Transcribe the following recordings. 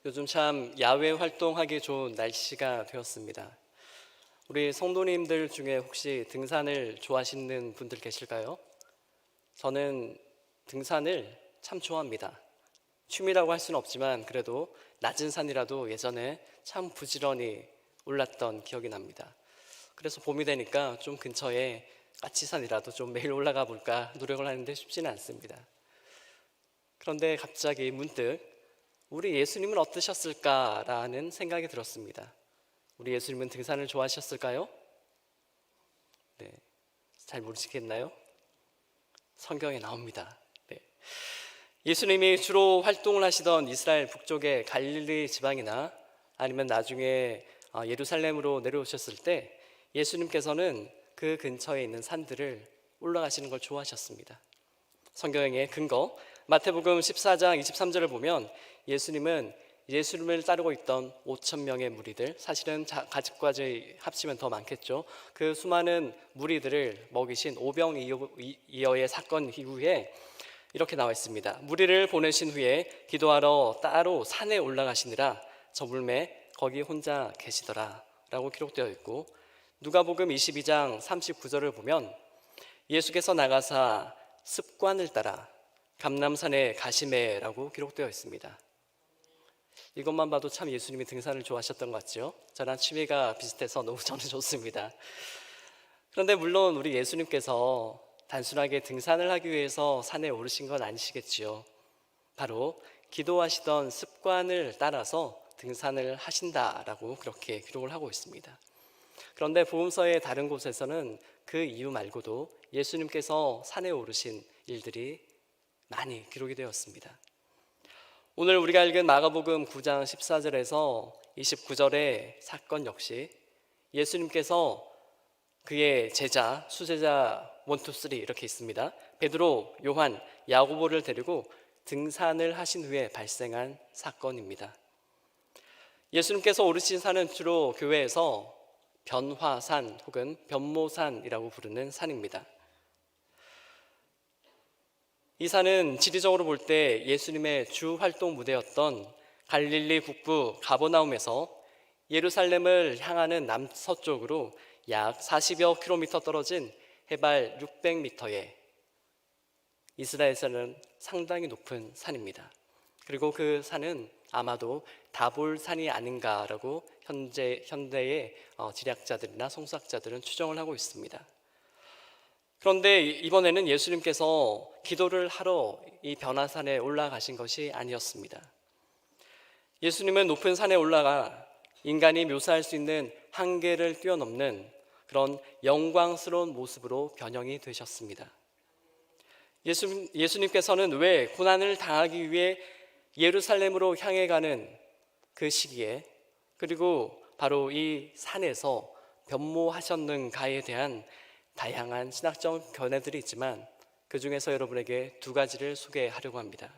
요즘 참 야외 활동하기 좋은 날씨가 되었습니다. 우리 성도님들 중에 혹시 등산을 좋아하시는 분들 계실까요? 저는 등산을 참 좋아합니다. 취미라고 할 수는 없지만 그래도 낮은 산이라도 예전에 참 부지런히 올랐던 기억이 납니다. 그래서 봄이 되니까 좀 근처에 까치산이라도 좀 매일 올라가 볼까 노력을 하는데 쉽지는 않습니다. 그런데 갑자기 문득 우리 예수님은 어떠셨을까라는 생각이 들었습니다. 우리 예수님은 등산을 좋아하셨을까요? 네, 잘 모르시겠나요? 성경에 나옵니다. 네. 예수님이 주로 활동을 하시던 이스라엘 북쪽의 갈릴리 지방이나 아니면 나중에 예루살렘으로 내려오셨을 때 예수님께서는 그 근처에 있는 산들을 올라가시는 걸 좋아하셨습니다. 성경의 근거 마태복음 14장 23절을 보면 예수님을 따르고 있던 5천 명의 무리들, 사실은 가족까지 합치면 더 많겠죠. 그 수많은 무리들을 먹이신 오병이어의 사건 이후에 이렇게 나와 있습니다. 무리를 보내신 후에 기도하러 따로 산에 올라가시니라 저물매 거기 혼자 계시더라 라고 기록되어 있고, 누가복음 22장 39절을 보면 예수께서 나가사 습관을 따라 감람산에 가시매라고 기록되어 있습니다. 이것만 봐도 참 예수님이 등산을 좋아하셨던 것 같죠? 저랑 취미가 비슷해서 너무 저는 좋습니다. 그런데 물론 우리 예수님께서 단순하게 등산을 하기 위해서 산에 오르신 건 아니시겠지요. 바로 기도하시던 습관을 따라서 등산을 하신다라고 그렇게 기록을 하고 있습니다. 그런데 복음서의 다른 곳에서는 그 이유 말고도 예수님께서 산에 오르신 일들이 많이 기록이 되었습니다. 오늘 우리가 읽은 마가복음 9장 14절에서 29절의 사건 역시 예수님께서 그의 제자, 수제자 1, 2, 3 이렇게 있습니다. 베드로, 요한, 야고보를 데리고 등산을 하신 후에 발생한 사건입니다. 예수님께서 오르신 산은 주로 교회에서 변화산 혹은 변모산이라고 부르는 산입니다. 이 산은 지리적으로 볼 때 예수님의 주 활동 무대였던 갈릴리 북부 가버나움에서 예루살렘을 향하는 남서쪽으로 약 40여 킬로미터 떨어진 해발 600m의 이스라엘에서는 상당히 높은 산입니다. 그리고 그 산은 아마도 다볼산이 아닌가라고 현대의 지략자들이나 성수학자들은 추정을 하고 있습니다. 그런데 이번에는 예수님께서 기도를 하러 이 변화산에 올라가신 것이 아니었습니다. 예수님은 높은 산에 올라가 인간이 묘사할 수 있는 한계를 뛰어넘는 그런 영광스러운 모습으로 변형이 되셨습니다. 예수님께서는 왜 고난을 당하기 위해 예루살렘으로 향해 가는 그 시기에, 그리고 바로 이 산에서 변모하셨는가에 대한 다양한 신학적 견해들이 있지만 그 중에서 여러분에게 두 가지를 소개하려고 합니다.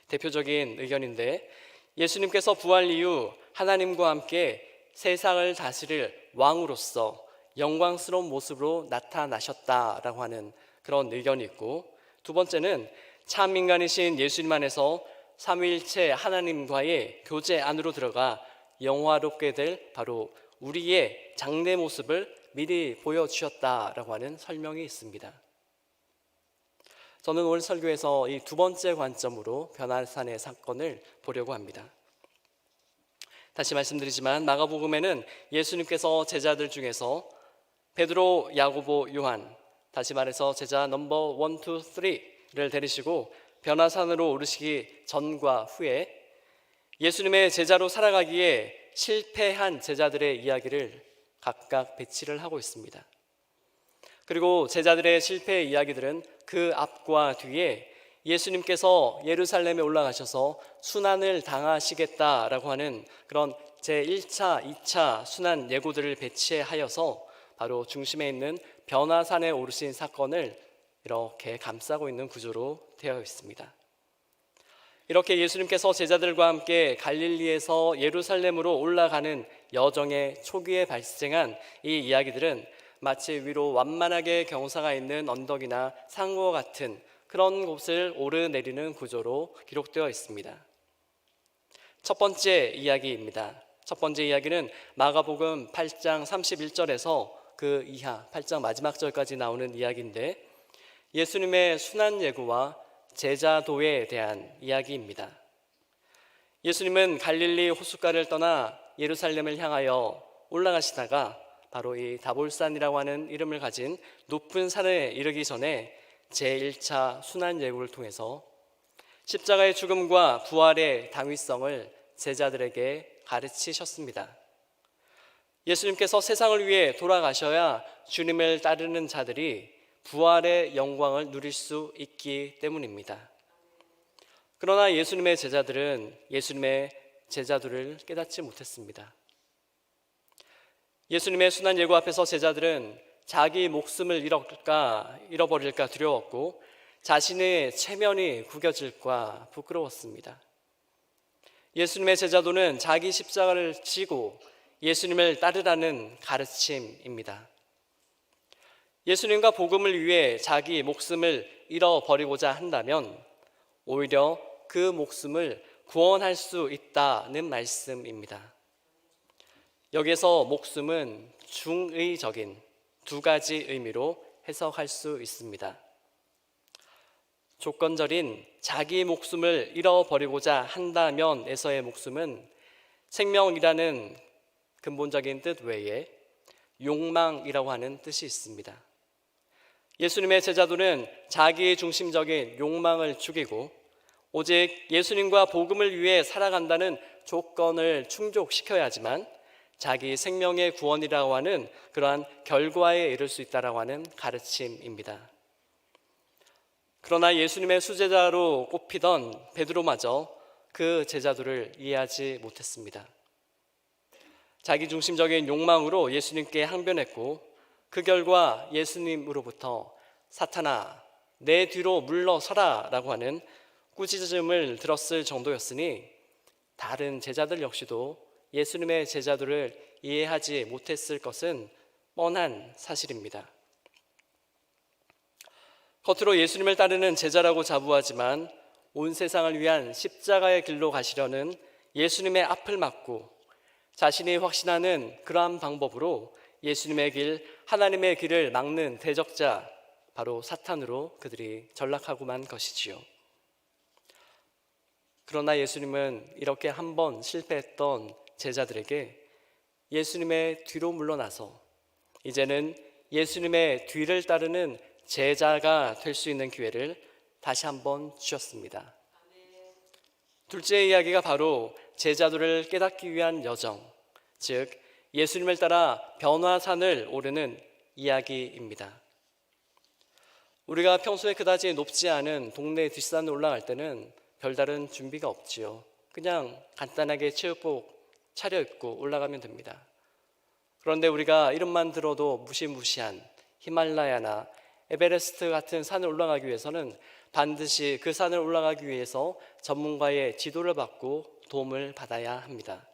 대표적인 의견인데, 예수님께서 부활 이후 하나님과 함께 세상을 다스릴 왕으로서 영광스러운 모습으로 나타나셨다라고 하는 그런 의견이 있고, 두 번째는 참 인간이신 예수님 안에서 삼위일체 하나님과의 교제 안으로 들어가 영화롭게 될 바로 우리의 장래 모습을 미리 보여주셨다라고 하는 설명이 있습니다. 저는 오늘 설교에서 이 두 번째 관점으로 변화산의 사건을 보려고 합니다. 다시 말씀드리지만 마가복음에는 예수님께서 제자들 중에서 베드로, 야고보, 요한, 다시 말해서 제자 넘버 1, 2, 3를 데리시고 변화산으로 오르시기 전과 후에 예수님의 제자로 살아가기에 실패한 제자들의 이야기를 각각 배치를 하고 있습니다. 그리고 제자들의 실패 이야기들은 그 앞과 뒤에 예수님께서 예루살렘에 올라가셔서 순환을 당하시겠다라고 하는 그런 제1차, 2차 순환 예고들을 배치하여서 바로 중심에 있는 변화산에 오르신 사건을 이렇게 감싸고 있는 구조로 되어 있습니다. 이렇게 예수님께서 제자들과 함께 갈릴리에서 예루살렘으로 올라가는 여정의 초기에 발생한 이 이야기들은 마치 위로 완만하게 경사가 있는 언덕이나 상과 같은 그런 곳을 오르내리는 구조로 기록되어 있습니다. 첫 번째 이야기입니다. 첫 번째 이야기는 마가복음 8장 31절에서 그 이하 8장 마지막 절까지 나오는 이야기인데 예수님의 순환 예고와 제자도에 대한 이야기입니다. 예수님은 갈릴리 호숫가를 떠나 예루살렘을 향하여 올라가시다가 바로 이 다볼산이라고 하는 이름을 가진 높은 산에 이르기 전에 제1차 순환 예고를 통해서 십자가의 죽음과 부활의 당위성을 제자들에게 가르치셨습니다. 예수님께서 세상을 위해 돌아가셔야 주님을 따르는 자들이 부활의 영광을 누릴 수 있기 때문입니다. 그러나 예수님의 제자들은 예수님의 제자도를 깨닫지 못했습니다. 예수님의 순환 예고 앞에서 제자들은 자기 목숨을 잃어버릴까 두려웠고 자신의 체면이 구겨질까 부끄러웠습니다. 예수님의 제자도는 자기 십자가를 지고 예수님을 따르라는 가르침입니다. 예수님과 복음을 위해 자기 목숨을 잃어버리고자 한다면 오히려 그 목숨을 구원할 수 있다는 말씀입니다. 여기에서 목숨은 중의적인 두 가지 의미로 해석할 수 있습니다. 조건절인 자기 목숨을 잃어버리고자 한다면에서의 목숨은 생명이라는 근본적인 뜻 외에 욕망이라고 하는 뜻이 있습니다. 예수님의 제자도는 자기 중심적인 욕망을 죽이고 오직 예수님과 복음을 위해 살아간다는 조건을 충족시켜야 하지만 자기 생명의 구원이라고 하는 그러한 결과에 이를 수 있다라고 하는 가르침입니다. 그러나 예수님의 수제자로 꼽히던 베드로마저 그 제자도를 이해하지 못했습니다. 자기 중심적인 욕망으로 예수님께 항변했고 그 결과 예수님으로부터 사탄아 내 뒤로 물러서라 라고 하는 꾸짖음을 들었을 정도였으니 다른 제자들 역시도 예수님의 제자도를 이해하지 못했을 것은 뻔한 사실입니다. 겉으로 예수님을 따르는 제자라고 자부하지만 온 세상을 위한 십자가의 길로 가시려는 예수님의 앞을 막고 자신이 확신하는 그러한 방법으로 예수님의 길, 하나님의 길을 막는 대적자, 바로 사탄으로 그들이 전락하고만 것이지요. 그러나 예수님은 이렇게 한번 실패했던 제자들에게 예수님의 뒤로 물러나서 이제는 예수님의 뒤를 따르는 제자가 될 수 있는 기회를 다시 한번 주셨습니다. 둘째 이야기가 바로 제자도를 깨닫기 위한 여정, 즉 예수님을 따라 변화산을 오르는 이야기입니다. 우리가 평소에 그다지 높지 않은 동네 뒷산을 올라갈 때는 별다른 준비가 없지요. 그냥 간단하게 체육복 차려입고 올라가면 됩니다. 그런데 우리가 이름만 들어도 무시무시한 히말라야나 에베레스트 같은 산을 올라가기 위해서는 반드시 그 산을 올라가기 위해서 전문가의 지도를 받고 도움을 받아야 합니다.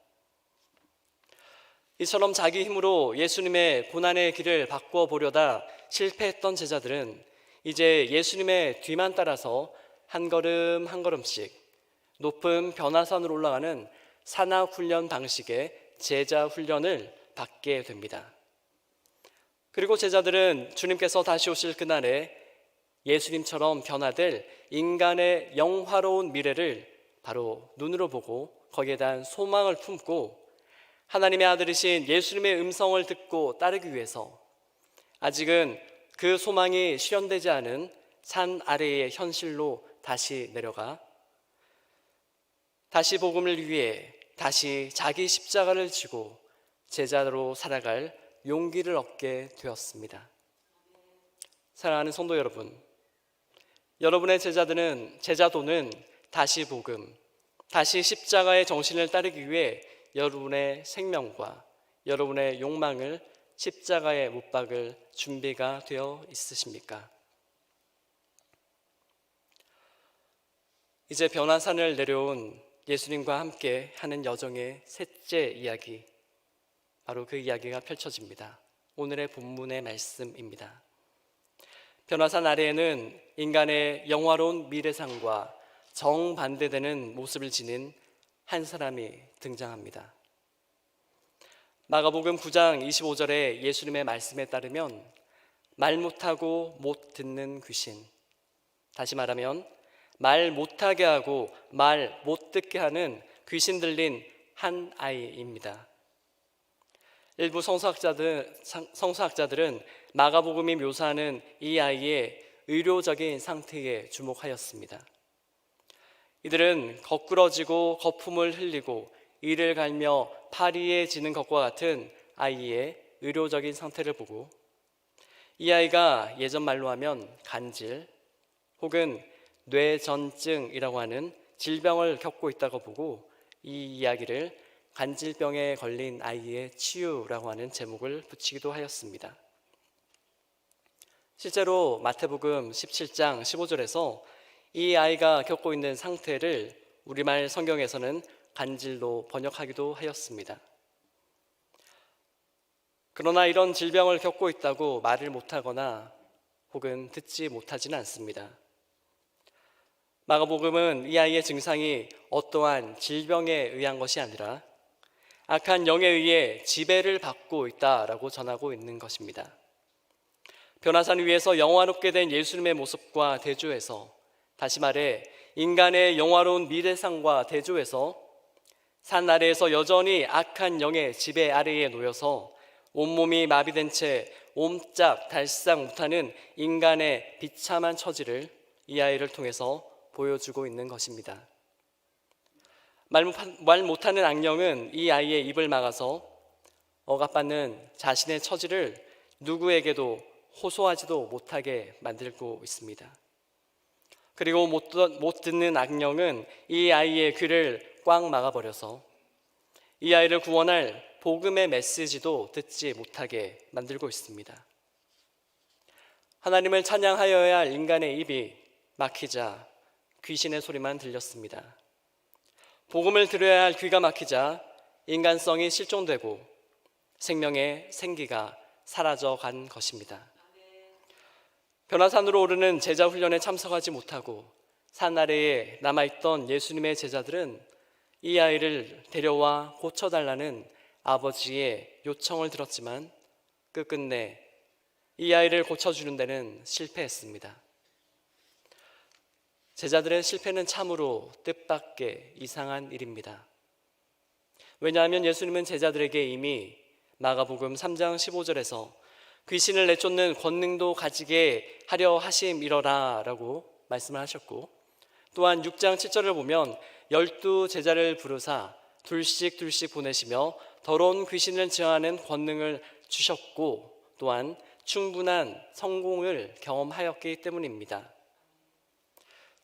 이처럼 자기 힘으로 예수님의 고난의 길을 바꿔 보려다 실패했던 제자들은 이제 예수님의 뒤만 따라서 한 걸음 한 걸음씩 높은 변화산으로 올라가는 산악훈련 방식의 제자 훈련을 받게 됩니다. 그리고 제자들은 주님께서 다시 오실 그날에 예수님처럼 변화될 인간의 영화로운 미래를 바로 눈으로 보고 거기에 대한 소망을 품고 하나님의 아들이신 예수님의 음성을 듣고 따르기 위해서 아직은 그 소망이 실현되지 않은 산 아래의 현실로 다시 내려가 다시 복음을 위해 다시 자기 십자가를 지고 제자로 살아갈 용기를 얻게 되었습니다. 사랑하는 성도 여러분, 여러분의 제자도는 다시 복음, 다시 십자가의 정신을 따르기 위해 여러분의 생명과 여러분의 욕망을 십자가에 못 박을 준비가 되어 있으십니까? 이제 변화산을 내려온 예수님과 함께 하는 여정의 셋째 이야기, 바로 그 이야기가 펼쳐집니다. 오늘의 본문의 말씀입니다. 변화산 아래에는 인간의 영화로운 미래상과 정반대되는 모습을 지닌 한 사람이 등장합니다. 마가복음 9장 25절에 예수님의 말씀에 따르면 말 못하고 못 듣는 귀신, 다시 말하면 말 못하게 하고 말 못 듣게 하는 귀신 들린 한 아이입니다. 일부 성서학자들은 마가복음이 묘사하는 이 아이의 의료적인 상태에 주목하였습니다. 이들은 거꾸러지고 거품을 흘리고 이를 갈며 파리해지는 것과 같은 아이의 의료적인 상태를 보고 이 아이가 예전 말로 하면 간질 혹은 뇌전증이라고 하는 질병을 겪고 있다고 보고 이 이야기를 간질병에 걸린 아이의 치유라고 하는 제목을 붙이기도 하였습니다. 실제로 마태복음 17장 15절에서 이 아이가 겪고 있는 상태를 우리말 성경에서는 간질로 번역하기도 하였습니다. 그러나 이런 질병을 겪고 있다고 말을 못하거나 혹은 듣지 못하지는 않습니다. 마가복음은 이 아이의 증상이 어떠한 질병에 의한 것이 아니라 악한 영에 의해 지배를 받고 있다라고 전하고 있는 것입니다. 변화산 위에서 영화롭게 된 예수님의 모습과 대조해서, 다시 말해 인간의 영화로운 미래상과 대조해서 산 아래에서 여전히 악한 영의 지배 아래에 놓여서 온몸이 마비된 채 옴짝달싹 못하는 인간의 비참한 처지를 이 아이를 통해서 보여주고 있는 것입니다. 말 못하는 악령은 이 아이의 입을 막아서 억압받는 자신의 처지를 누구에게도 호소하지도 못하게 만들고 있습니다. 그리고 못 듣는 악령은 이 아이의 귀를 꽉 막아버려서 이 아이를 구원할 복음의 메시지도 듣지 못하게 만들고 있습니다. 하나님을 찬양하여야 할 인간의 입이 막히자 귀신의 소리만 들렸습니다. 복음을 들어야 할 귀가 막히자 인간성이 실종되고 생명의 생기가 사라져간 것입니다. 변화산으로 오르는 제자 훈련에 참석하지 못하고 산 아래에 남아있던 예수님의 제자들은 이 아이를 데려와 고쳐달라는 아버지의 요청을 들었지만 끝끝내 이 아이를 고쳐주는 데는 실패했습니다. 제자들의 실패는 참으로 뜻밖의 이상한 일입니다. 왜냐하면 예수님은 제자들에게 이미 마가복음 3장 15절에서 귀신을 내쫓는 권능도 가지게 하려 하심이러라 라고 말씀을 하셨고, 또한 6장 7절을 보면 12 제자를 부르사 둘씩 보내시며 더러운 귀신을 제어하는 권능을 주셨고 또한 충분한 성공을 경험하였기 때문입니다.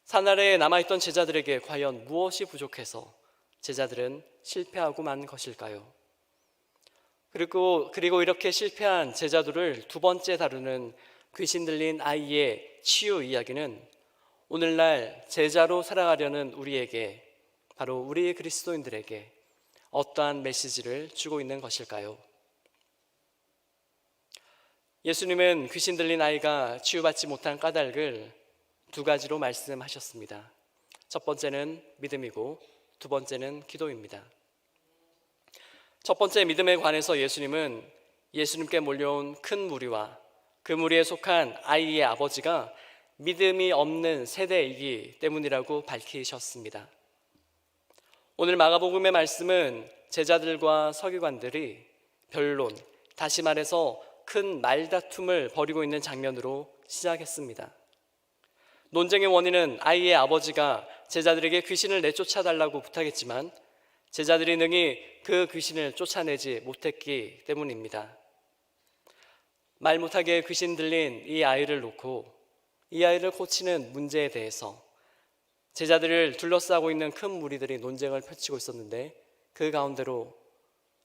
산 아래에 남아있던 제자들에게 과연 무엇이 부족해서 제자들은 실패하고 만 것일까요? 그리고 이렇게 실패한 제자들을 두 번째 다루는 귀신 들린 아이의 치유 이야기는 오늘날 제자로 살아가려는 우리에게, 바로 우리 그리스도인들에게 어떠한 메시지를 주고 있는 것일까요? 예수님은 귀신 들린 아이가 치유받지 못한 까닭을 두 가지로 말씀하셨습니다. 첫 번째는 믿음이고 두 번째는 기도입니다. 첫 번째 믿음에 관해서 예수님은 예수님께 몰려온 큰 무리와 그 무리에 속한 아이의 아버지가 믿음이 없는 세대이기 때문이라고 밝히셨습니다. 오늘 마가복음의 말씀은 제자들과 서기관들이 변론, 다시 말해서 큰 말다툼을 벌이고 있는 장면으로 시작했습니다. 논쟁의 원인은 아이의 아버지가 제자들에게 귀신을 내쫓아달라고 부탁했지만 제자들이 능히 그 귀신을 쫓아내지 못했기 때문입니다. 말 못하게 귀신 들린 이 아이를 놓고 이 아이를 고치는 문제에 대해서 제자들을 둘러싸고 있는 큰 무리들이 논쟁을 펼치고 있었는데, 그 가운데로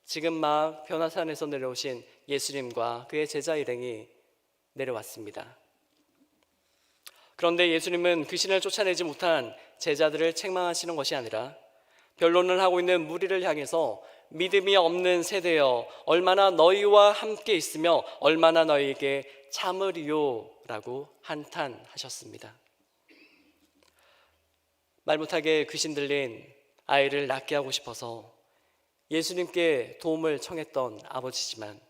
지금 막 변화산에서 내려오신 예수님과 그의 제자 일행이 내려왔습니다. 그런데 예수님은 귀신을 쫓아내지 못한 제자들을 책망하시는 것이 아니라 변론을 하고 있는 무리를 향해서 믿음이 없는 세대여 얼마나 너희와 함께 있으며 얼마나 너희에게 참으리요 라고 한탄하셨습니다. 말 못하게 귀신 들린 아이를 낳게 하고 싶어서 예수님께 도움을 청했던 아버지지만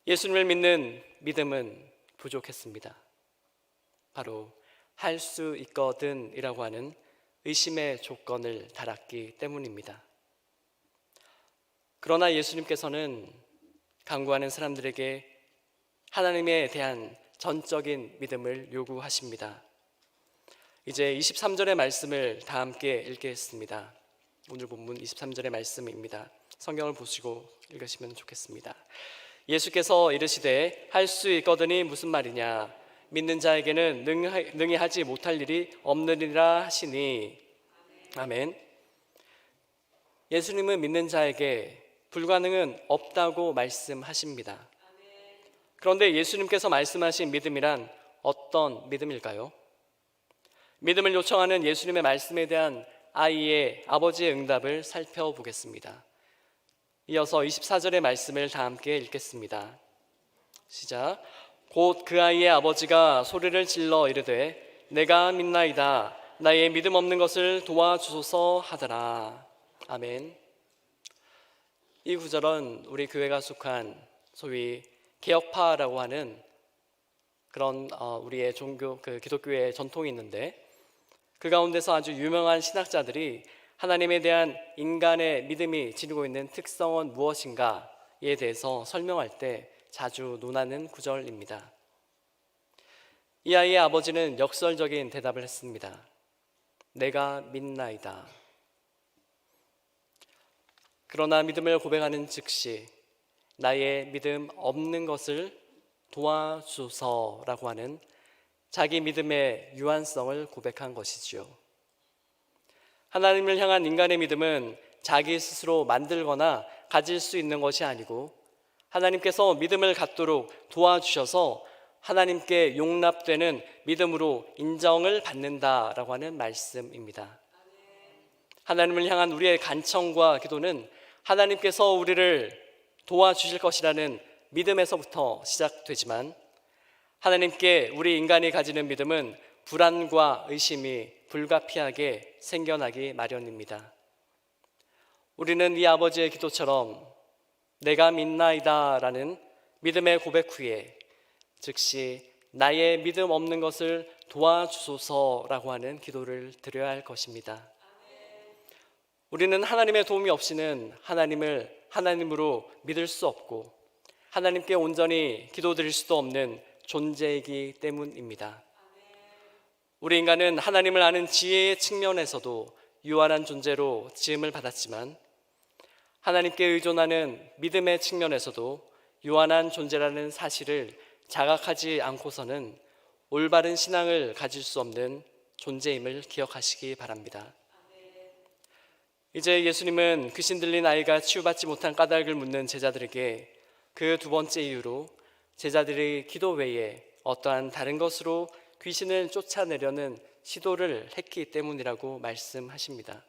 예수님을 믿는 믿음은 부족했습니다. 바로 할 수 있거든 이라고 하는 의심의 조건을 달았기 때문입니다. 그러나 예수님께서는 간구하는 사람들에게 하나님에 대한 전적인 믿음을 요구하십니다. 이제 23절의 말씀을 다 함께 읽겠습니다. 오늘 본문 23절의 말씀입니다. 성경을 보시고 읽으시면 좋겠습니다. 예수께서 이르시되 할 수 있거든이 무슨 말이냐, 믿는 자에게는 능히 하지 못할 일이 없느니라 하시니. 아멘. 예수님은 믿는 자에게 불가능은 없다고 말씀하십니다. 그런데 예수님께서 말씀하신 믿음이란 어떤 믿음일까요? 믿음을 요청하는 예수님의 말씀에 대한 아버지의 응답을 살펴보겠습니다. 이어서 24절의 말씀을 다 함께 읽겠습니다. 시작. 곧 그 아이의 아버지가 소리를 질러 이르되 내가 믿나이다, 나의 믿음 없는 것을 도와주소서 하더라. 아멘. 이 구절은 우리 교회가 속한 소위 개혁파라고 하는 그런 우리의 종교, 기독교의 전통이 있는데, 그 가운데서 아주 유명한 신학자들이 하나님에 대한 인간의 믿음이 지니고 있는 특성은 무엇인가에 대해서 설명할 때 자주 논하는 구절입니다. 이 아이의 아버지는 역설적인 대답을 했습니다. 내가 믿나이다. 그러나 믿음을 고백하는 즉시 나의 믿음 없는 것을 도와주소서라고 하는 자기 믿음의 유한성을 고백한 것이지요. 하나님을 향한 인간의 믿음은 자기 스스로 만들거나 가질 수 있는 것이 아니고 하나님께서 믿음을 갖도록 도와주셔서 하나님께 용납되는 믿음으로 인정을 받는다라고 하는 말씀입니다. 하나님을 향한 우리의 간청과 기도는 하나님께서 우리를 도와주실 것이라는 믿음에서부터 시작되지만, 하나님께 우리 인간이 가지는 믿음은 불안과 의심이 불가피하게 생겨나기 마련입니다. 우리는 이 아버지의 기도처럼 내가 믿나이다 라는 믿음의 고백 후에 즉시 나의 믿음 없는 것을 도와주소서라고 하는 기도를 드려야 할 것입니다. 우리는 하나님의 도움이 없이는 하나님을 하나님으로 믿을 수 없고 하나님께 온전히 기도드릴 수도 없는 존재이기 때문입니다. 우리 인간은 하나님을 아는 지혜의 측면에서도 유한한 존재로 지음을 받았지만 하나님께 의존하는 믿음의 측면에서도 유한한 존재라는 사실을 자각하지 않고서는 올바른 신앙을 가질 수 없는 존재임을 기억하시기 바랍니다. 이제 예수님은 귀신 들린 아이가 치유받지 못한 까닭을 묻는 제자들에게 그 두 번째 이유로 제자들이 기도 외에 어떠한 다른 것으로 귀신을 쫓아내려는 시도를 했기 때문이라고 말씀하십니다.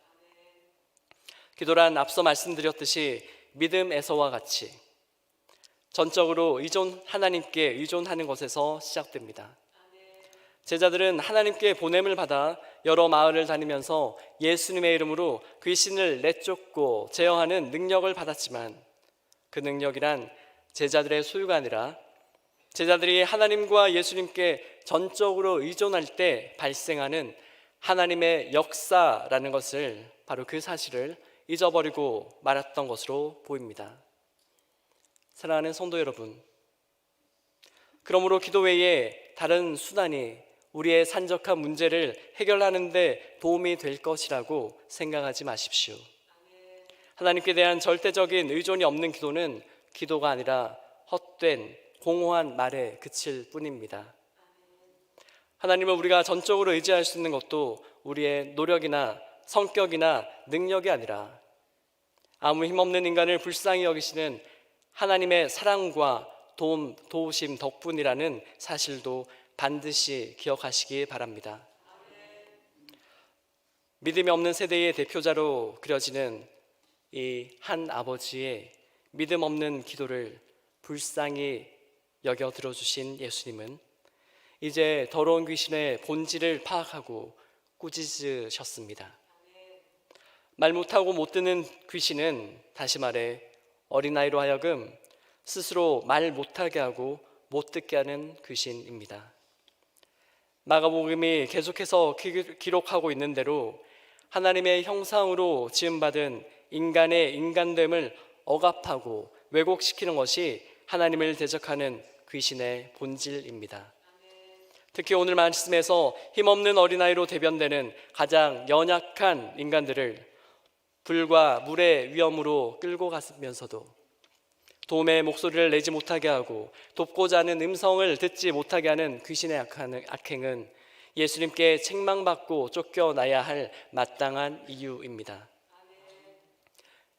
기도란 앞서 말씀드렸듯이 믿음에서와 같이 전적으로 하나님께 의존하는 것에서 시작됩니다. 제자들은 하나님께 보냄을 받아 여러 마을을 다니면서 예수님의 이름으로 귀신을 내쫓고 제어하는 능력을 받았지만, 그 능력이란 제자들의 소유가 아니라 제자들이 하나님과 예수님께 전적으로 의존할 때 발생하는 하나님의 역사라는 것을, 바로 그 사실을 잊어버리고 말았던 것으로 보입니다. 사랑하는 성도 여러분, 그러므로 기도 외에 다른 수단이 우리의 산적한 문제를 해결하는 데 도움이 될 것이라고 생각하지 마십시오. 하나님께 대한 절대적인 의존이 없는 기도는 기도가 아니라 헛된 공허한 말에 그칠 뿐입니다. 하나님을 우리가 전적으로 의지할 수 있는 것도 우리의 노력이나 성격이나 능력이 아니라 아무 힘없는 인간을 불쌍히 여기시는 하나님의 사랑과 도우심 덕분이라는 사실도 반드시 기억하시기 바랍니다. 믿음이 없는 세대의 대표자로 그려지는 이 한 아버지의 믿음 없는 기도를 불쌍히 여겨 들어주신 예수님은 이제 더러운 귀신의 본질을 파악하고 꾸짖으셨습니다. 말 못하고 못 듣는 귀신은 다시 말해 어린아이로 하여금 스스로 말 못하게 하고 못 듣게 하는 귀신입니다. 마가복음이 계속해서 기록하고 있는 대로 하나님의 형상으로 지음받은 인간의 인간됨을 억압하고 왜곡시키는 것이 하나님을 대적하는 귀신의 본질입니다. 특히 오늘 말씀에서 힘없는 어린아이로 대변되는 가장 연약한 인간들을 불과 물의 위험으로 끌고 가면서도 도움의 목소리를 내지 못하게 하고 돕고자 하는 음성을 듣지 못하게 하는 귀신의 악행은 예수님께 책망받고 쫓겨나야 할 마땅한 이유입니다.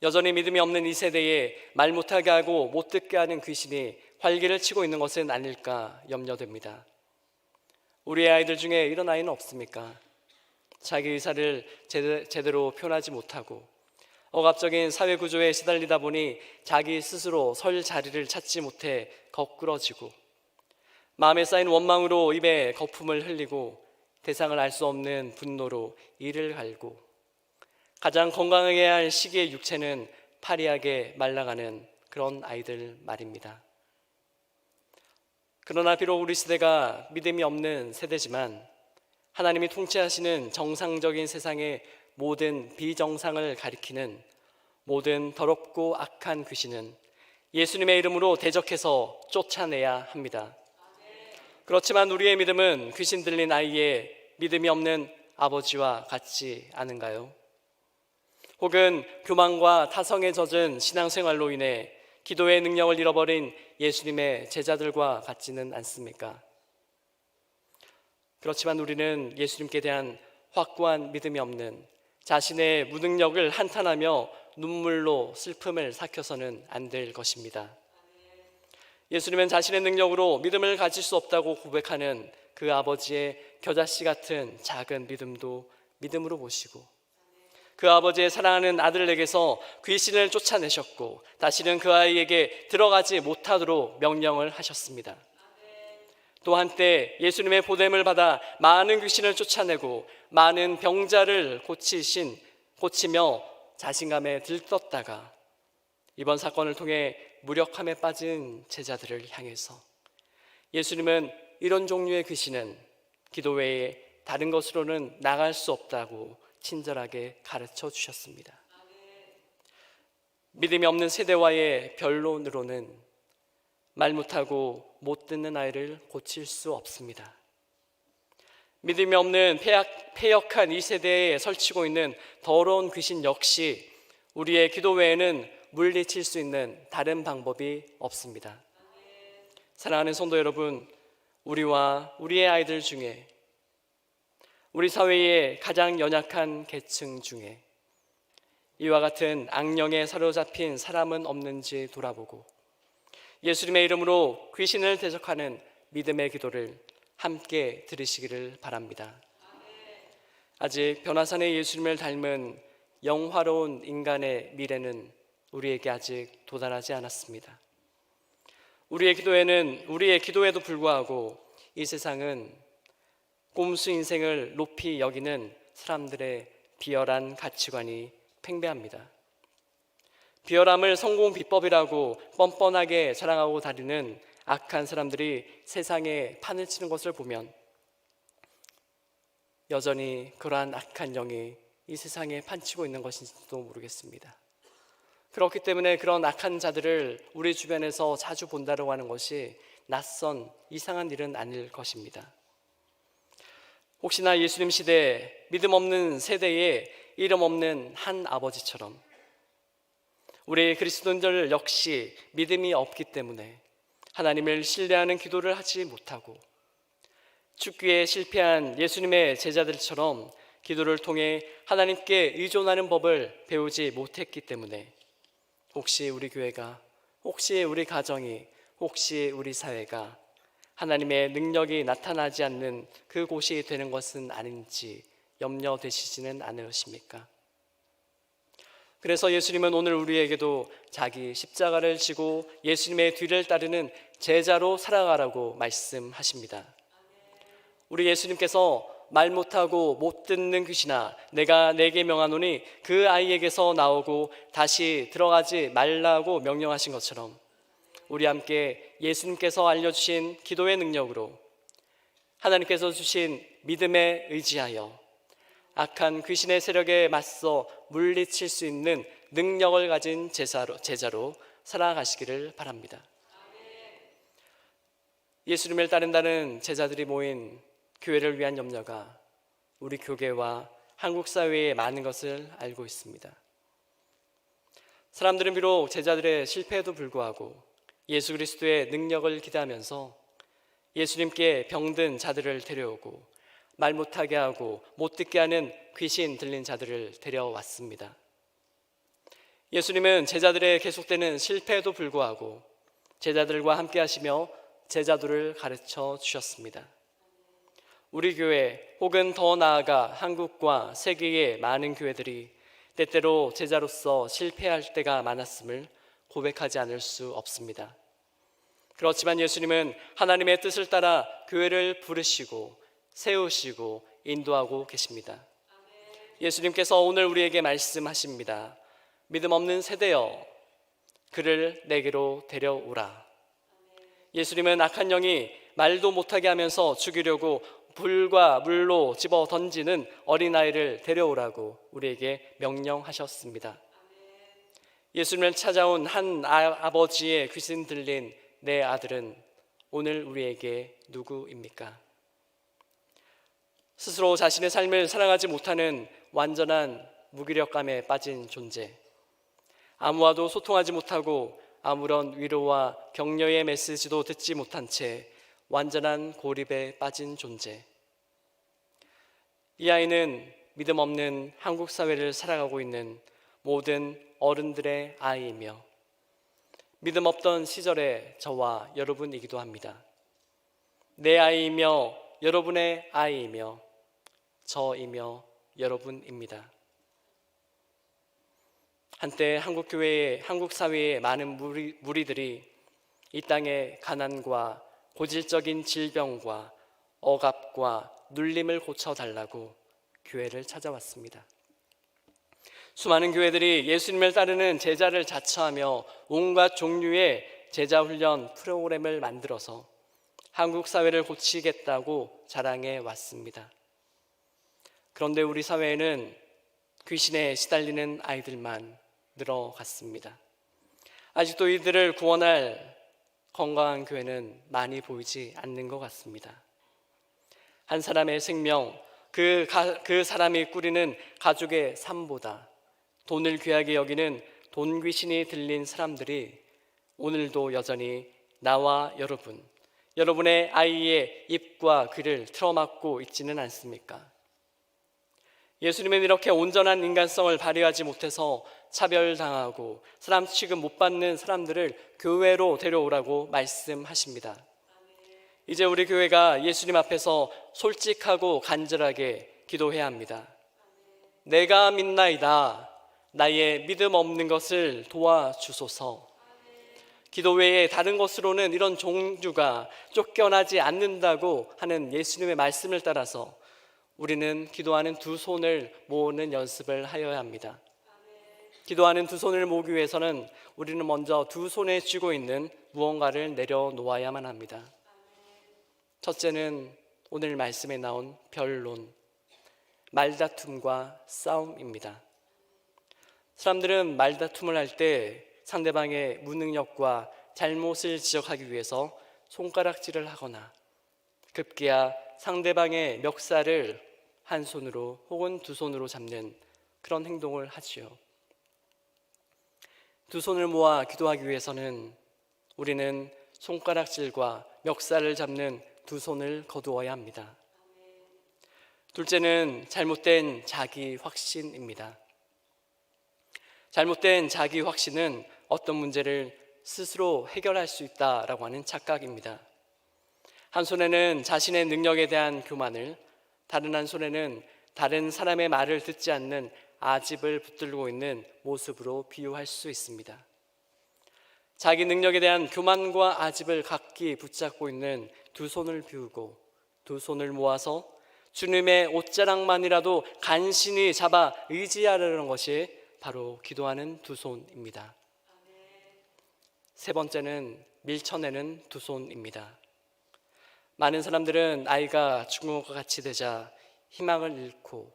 여전히 믿음이 없는 이 세대에 말 못하게 하고 못 듣게 하는 귀신이 활기를 치고 있는 것은 아닐까 염려됩니다. 우리의 아이들 중에 이런 아이는 없습니까? 자기 의사를 제대로 표현하지 못하고 억압적인 사회 구조에 시달리다 보니 자기 스스로 설 자리를 찾지 못해 거꾸러지고 마음에 쌓인 원망으로 입에 거품을 흘리고 대상을 알 수 없는 분노로 이를 갈고 가장 건강하게 할 시기의 육체는 파리하게 말라가는 그런 아이들 말입니다. 그러나 비록 우리 세대가 믿음이 없는 세대지만 하나님이 통치하시는 정상적인 세상의 모든 비정상을 가리키는 모든 더럽고 악한 귀신은 예수님의 이름으로 대적해서 쫓아내야 합니다. 그렇지만 우리의 믿음은 귀신 들린 아이의 믿음이 없는 아버지와 같지 않은가요? 혹은 교만과 타성에 젖은 신앙생활로 인해 기도의 능력을 잃어버린 예수님의 제자들과 같지는 않습니까? 그렇지만 우리는 예수님께 대한 확고한 믿음이 없는 자신의 무능력을 한탄하며 눈물로 슬픔을 삭혀서는 안 될 것입니다. 예수님은 자신의 능력으로 믿음을 가질 수 없다고 고백하는 그 아버지의 겨자씨 같은 작은 믿음도 믿음으로 보시고 그 아버지의 사랑하는 아들에게서 귀신을 쫓아내셨고 다시는 그 아이에게 들어가지 못하도록 명령을 하셨습니다. 또 한때 예수님의 보냄을 받아 많은 귀신을 쫓아내고 많은 병자를 고치며 자신감에 들떴다가 이번 사건을 통해 무력함에 빠진 제자들을 향해서 예수님은 이런 종류의 귀신은 기도 외에 다른 것으로는 나갈 수 없다고 친절하게 가르쳐 주셨습니다. 믿음이 없는 세대와의 변론으로는 말 못하고 못 듣는 아이를 고칠 수 없습니다. 믿음이 없는 패역한 이 세대에 설치고 있는 더러운 귀신 역시 우리의 기도 외에는 물리칠 수 있는 다른 방법이 없습니다. 사랑하는 성도 여러분, 우리와 우리의 아이들 중에 우리 사회의 가장 연약한 계층 중에 이와 같은 악령에 사로잡힌 사람은 없는지 돌아보고 예수님의 이름으로 귀신을 대적하는 믿음의 기도를 함께 들으시기를 바랍니다. 아직 변화산의 예수님을 닮은 영화로운 인간의 미래는 우리에게 아직 도달하지 않았습니다. 우리의 기도에도 불구하고 이 세상은 꼼수 인생을 높이 여기는 사람들의 비열한 가치관이 팽배합니다. 비열함을 성공 비법이라고 뻔뻔하게 자랑하고 다니는 악한 사람들이 세상에 판을 치는 것을 보면 여전히 그러한 악한 영이 이 세상에 판치고 있는 것인지도 모르겠습니다. 그렇기 때문에 그런 악한 자들을 우리 주변에서 자주 본다고 하는 것이 낯선 이상한 일은 아닐 것입니다. 혹시나 예수님 시대에 믿음 없는 세대에 이름 없는 한 아버지처럼 우리 그리스도인들 역시 믿음이 없기 때문에 하나님을 신뢰하는 기도를 하지 못하고 죽기에 실패한 예수님의 제자들처럼 기도를 통해 하나님께 의존하는 법을 배우지 못했기 때문에 혹시 우리 교회가, 혹시 우리 가정이, 혹시 우리 사회가 하나님의 능력이 나타나지 않는 그곳이 되는 것은 아닌지 염려되시지는 않으십니까? 그래서 예수님은 오늘 우리에게도 자기 십자가를 지고 예수님의 뒤를 따르는 제자로 살아가라고 말씀하십니다. 우리 예수님께서 말 못하고 못 듣는 귀신아, 내가 내게 명하노니 그 아이에게서 나오고 다시 들어가지 말라고 명령하신 것처럼 우리 함께 예수님께서 알려주신 기도의 능력으로 하나님께서 주신 믿음에 의지하여 악한 귀신의 세력에 맞서 물리칠 수 있는 능력을 가진 제자로 살아가시기를 바랍니다. 예수님을 따른다는 제자들이 모인 교회를 위한 염려가 우리 교계와 한국 사회에 많은 것을 알고 있습니다. 사람들은 비록 제자들의 실패에도 불구하고 예수 그리스도의 능력을 기대하면서 예수님께 병든 자들을 데려오고 말 못하게 하고 못 듣게 하는 귀신 들린 자들을 데려왔습니다. 예수님은 제자들의 계속되는 실패에도 불구하고 제자들과 함께 하시며 제자도를 가르쳐 주셨습니다. 우리 교회 혹은 더 나아가 한국과 세계의 많은 교회들이 때때로 제자로서 실패할 때가 많았음을 고백하지 않을 수 없습니다. 그렇지만 예수님은 하나님의 뜻을 따라 교회를 부르시고 세우시고 인도하고 계십니다. 예수님께서 오늘 우리에게 말씀하십니다. 믿음 없는 세대여, 그를 내게로 데려오라. 예수님은 악한 영이 말도 못하게 하면서 죽이려고 불과 물로 집어 던지는 어린아이를 데려오라고 우리에게 명령하셨습니다. 예수님을 찾아온 한 아버지의 귀신 들린 내 아들은 오늘 우리에게 누구입니까? 스스로 자신의 삶을 살아가지 못하는 완전한 무기력감에 빠진 존재, 아무와도 소통하지 못하고 아무런 위로와 격려의 메시지도 듣지 못한 채 완전한 고립에 빠진 존재. 이 아이는 믿음 없는 한국 사회를 살아가고 있는 모든 어른들의 아이이며 믿음 없던 시절의 저와 여러분이기도 합니다. 내 아이이며 여러분의 아이이며 저이며 여러분입니다. 한때 한국교회의 한국 사회의 많은 무리들이 이 땅의 가난과 고질적인 질병과 억압과 눌림을 고쳐달라고 교회를 찾아왔습니다. 수많은 교회들이 예수님을 따르는 제자를 자처하며 온갖 종류의 제자훈련 프로그램을 만들어서 한국 사회를 고치겠다고 자랑해 왔습니다. 그런데 우리 사회에는 귀신에 시달리는 아이들만 늘어갔습니다. 아직도 이들을 구원할 건강한 교회는 많이 보이지 않는 것 같습니다. 한 사람의 생명, 그 사람이 꾸리는 가족의 삶보다 돈을 귀하게 여기는 돈 귀신이 들린 사람들이 오늘도 여전히 나와 여러분의 아이의 입과 귀를 틀어막고 있지는 않습니까? 예수님은 이렇게 온전한 인간성을 발휘하지 못해서 차별당하고 사람 취급 못 받는 사람들을 교회로 데려오라고 말씀하십니다. 이제 우리 교회가 예수님 앞에서 솔직하고 간절하게 기도해야 합니다. 내가 믿나이다. 나의 믿음 없는 것을 도와주소서. 기도 외에 다른 것으로는 이런 종류가 쫓겨나지 않는다고 하는 예수님의 말씀을 따라서 우리는 기도하는 두 손을 모으는 연습을 하여야 합니다. 기도하는 두 손을 모으기 위해서는 우리는 먼저 두 손에 쥐고 있는 무언가를 내려놓아야만 합니다. 첫째는 오늘 말씀에 나온 변론, 말다툼과 싸움입니다. 사람들은 말다툼을 할 때 상대방의 무능력과 잘못을 지적하기 위해서 손가락질을 하거나 급기야 상대방의 멱살을 한 손으로 혹은 두 손으로 잡는 그런 행동을 하지요. 두 손을 모아 기도하기 위해서는 우리는 손가락질과 멱살을 잡는 두 손을 거두어야 합니다. 둘째는 잘못된 자기 확신입니다. 잘못된 자기 확신은 어떤 문제를 스스로 해결할 수 있다라고 하는 착각입니다. 한 손에는 자신의 능력에 대한 교만을, 다른 한 손에는 다른 사람의 말을 듣지 않는 아집을 붙들고 있는 모습으로 비유할 수 있습니다. 자기 능력에 대한 교만과 아집을 각기 붙잡고 있는 두 손을 비우고 두 손을 모아서 주님의 옷자락만이라도 간신히 잡아 의지하려는 것이 바로 기도하는 두 손입니다. 세 번째는 밀쳐내는 두 손입니다. 많은 사람들은 아이가 죽은 것과 같이 되자 희망을 잃고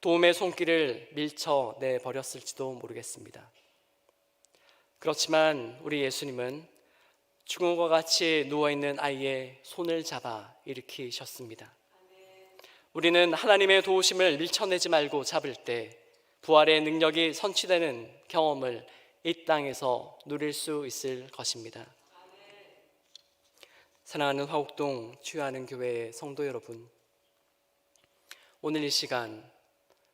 도움의 손길을 밀쳐내 버렸을지도 모르겠습니다. 그렇지만 우리 예수님은 죽은 것과 같이 누워있는 아이의 손을 잡아 일으키셨습니다. 우리는 하나님의 도우심을 밀쳐내지 말고 잡을 때 부활의 능력이 선취되는 경험을 이 땅에서 누릴 수 있을 것입니다. 사랑하는 화곡동 치유하는 교회의 성도 여러분, 오늘 이 시간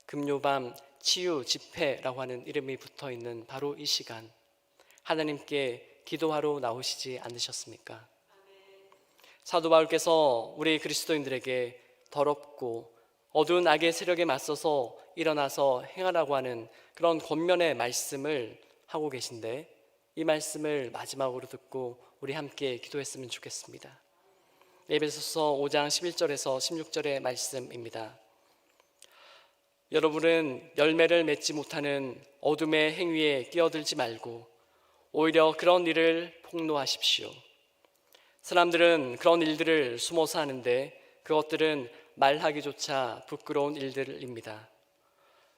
금요밤 치유 집회라고 하는 이름이 붙어있는 바로 이 시간, 하나님께 기도하러 나오시지 않으셨습니까? 사도 바울께서 우리 그리스도인들에게 더럽고 어두운 악의 세력에 맞서서 일어나서 행하라고 하는 그런 권면의 말씀을 하고 계신데, 이 말씀을 마지막으로 듣고 우리 함께 기도했으면 좋겠습니다. 에베소서 5장 11절에서 16절의 말씀입니다. 여러분은 열매를 맺지 못하는 어둠의 행위에 끼어들지 말고 오히려 그런 일을 폭로하십시오. 사람들은 그런 일들을 숨어서 하는데 그것들은 말하기조차 부끄러운 일들입니다.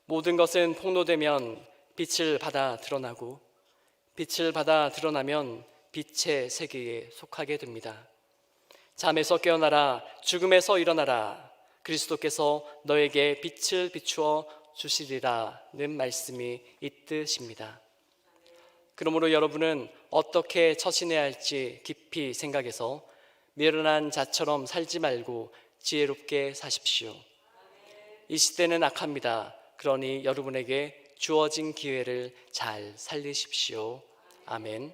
모든 것은 폭로되면 빛을 받아 드러나고 빛을 받아 드러나면 빛의 세계에 속하게 됩니다. 잠에서 깨어나라, 죽음에서 일어나라, 그리스도께서 너에게 빛을 비추어 주시리라는 말씀이 있듯입니다. 그러므로 여러분은 어떻게 처신해야 할지 깊이 생각해서 미련한 자처럼 살지 말고 지혜롭게 사십시오. 이 시대는 악합니다. 그러니 여러분에게 주어진 기회를 잘 살리십시오. 아멘.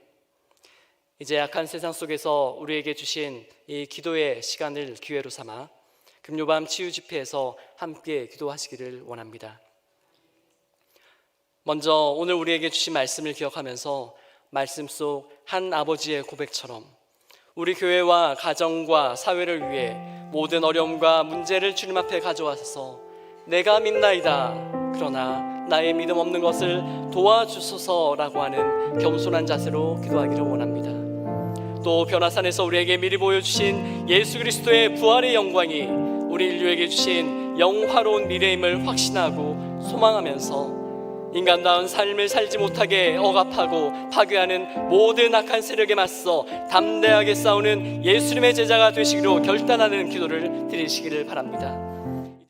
이제 악한 세상 속에서 우리에게 주신 이 기도의 시간을 기회로 삼아 금요밤 치유 집회에서 함께 기도하시기를 원합니다. 먼저 오늘 우리에게 주신 말씀을 기억하면서 말씀 속 한 아버지의 고백처럼 우리 교회와 가정과 사회를 위해 모든 어려움과 문제를 주님 앞에 가져와서 내가 믿나이다, 그러나 나의 믿음 없는 것을 도와주소서라고 하는 겸손한 자세로 기도하기를 원합니다. 또 변화산에서 우리에게 미리 보여주신 예수 그리스도의 부활의 영광이 우리 인류에게 주신 영화로운 미래임을 확신하고 소망하면서 인간다운 삶을 살지 못하게 억압하고 파괴하는 모든 악한 세력에 맞서 담대하게 싸우는 예수님의 제자가 되시기로 결단하는 기도를 드리시기를 바랍니다.